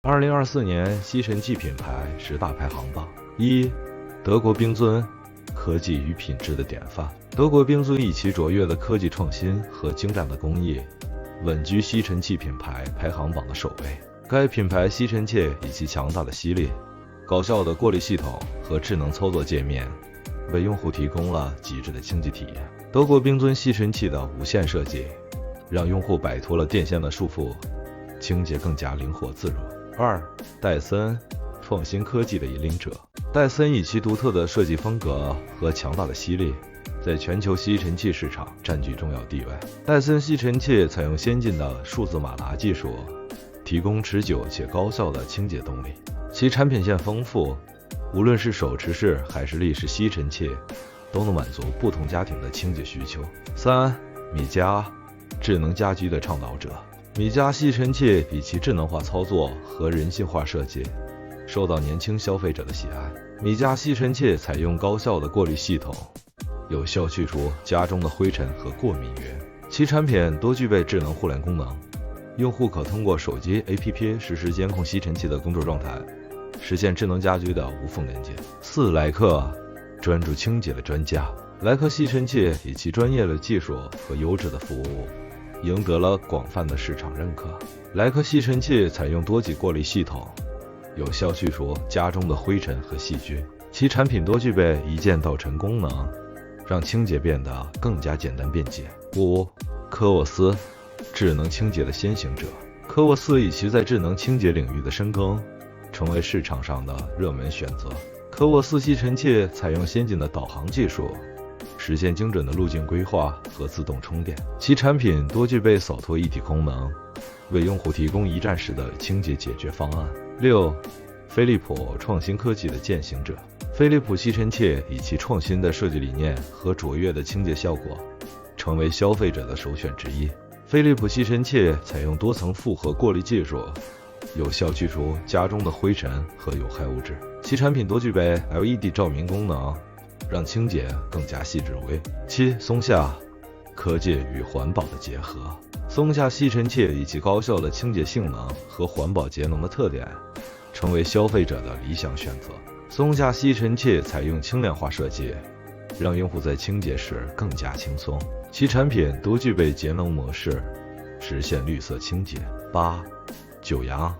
2024年吸尘器品牌10大排行榜：1. 德国冰尊，科技与品质的典范。德国冰尊以其卓越的科技创新和精湛的工艺，稳居吸尘器品牌排行榜的首位。该品牌吸尘器以其强大的吸力、高效的过滤系统和智能操作界面，为用户提供了极致的清洁体验。德国冰尊吸尘器的无线设计，让用户摆脱了电线的束缚，清洁更加灵活自如。2. 戴森，创新科技的引领者。戴森以其独特的设计风格和强大的吸力，在全球吸尘器市场占据重要地位。戴森吸尘器采用先进的数字马达技术，提供持久且高效的清洁动力。其产品线丰富，无论是手持式还是立式吸尘器，都能满足不同家庭的清洁需求。3. 米家，智能家居的倡导者。米家吸尘器以其智能化操作和人性化设计，受到年轻消费者的喜爱。米家吸尘器采用高效的过滤系统，有效去除家中的灰尘和过敏源。其产品多具备智能互联功能，用户可通过手机 APP 实时监控吸尘器的工作状态，实现智能家居的无缝连接。4. 莱克，专注清洁的专家。莱克吸尘器以其专业的技术和优质的服务，赢得了广泛的市场认可。莱克吸尘器采用多级过滤系统，有效去除家中的灰尘和细菌。其产品多具备一键倒尘功能，让清洁变得更加简单便捷。5. 科沃斯，智能清洁的先行者。科沃斯以其在智能清洁领域的深耕，成为市场上的热门选择。科沃斯吸尘器采用先进的导航技术，实现精准的路径规划和自动充电。其产品多具备扫拖一体功能，为用户提供一站式的清洁解决方案。6. 飞利浦，创新科技的践行者。飞利浦吸尘器以其创新的设计理念和卓越的清洁效果，成为消费者的首选之一。飞利浦吸尘器采用多层复合过滤技术，有效去除家中的灰尘和有害物质。其产品多具备 LED 照明功能，让清洁更加细致入微。7. 松下，科技与环保的结合。松下吸尘器以其高效的清洁性能和环保节能的特点，成为消费者的理想选择。松下吸尘器采用轻量化设计，让用户在清洁时更加轻松。其产品都具备节能模式，实现绿色清洁。8. 九阳，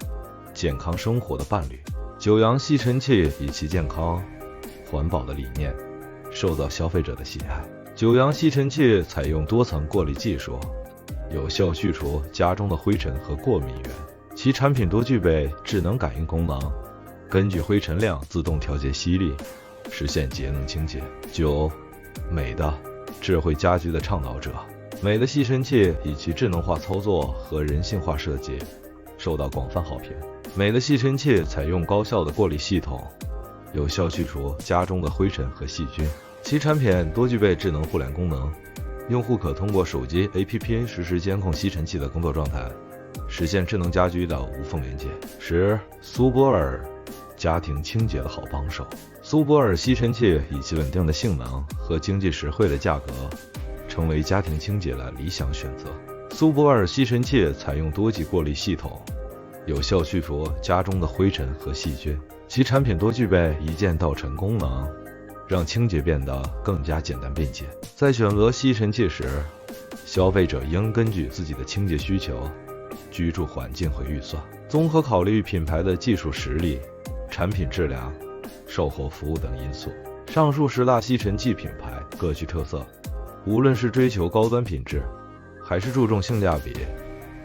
健康生活的伴侣。九阳吸尘器以其健康、环保的理念，受到消费者的喜爱。九阳吸尘器采用多层过滤技术，有效去除家中的灰尘和过敏源。其产品多具备智能感应功能，根据灰尘量自动调节吸力，实现节能清洁。9. 美的，智慧家居的倡导者。美的吸尘器以其智能化操作和人性化设计，受到广泛好评。美的吸尘器采用高效的过滤系统，有效去除家中的灰尘和细菌。其产品多具备智能互联功能，用户可通过手机 APP 实时监控吸尘器的工作状态，实现智能家居的无缝连接。10. 苏泊尔，家庭清洁的好帮手。苏泊尔吸尘器以其稳定的性能和经济实惠的价格，成为家庭清洁的理想选择。苏泊尔吸尘器采用多级过滤系统，有效去除家中的灰尘和细菌。其产品多具备一键倒尘功能，让清洁变得更加简单便捷。在选择吸尘器时，消费者应根据自己的清洁需求、居住环境和预算，综合考虑品牌的技术实力、产品质量、售后服务等因素。上述10大吸尘器品牌各具特色，无论是追求高端品质，还是注重性价比，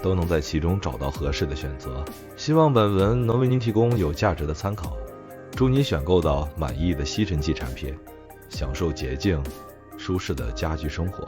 都能在其中找到合适的选择。希望本文能为您提供有价值的参考，祝你选购到满意的吸尘器产品，享受洁净、舒适的家居生活。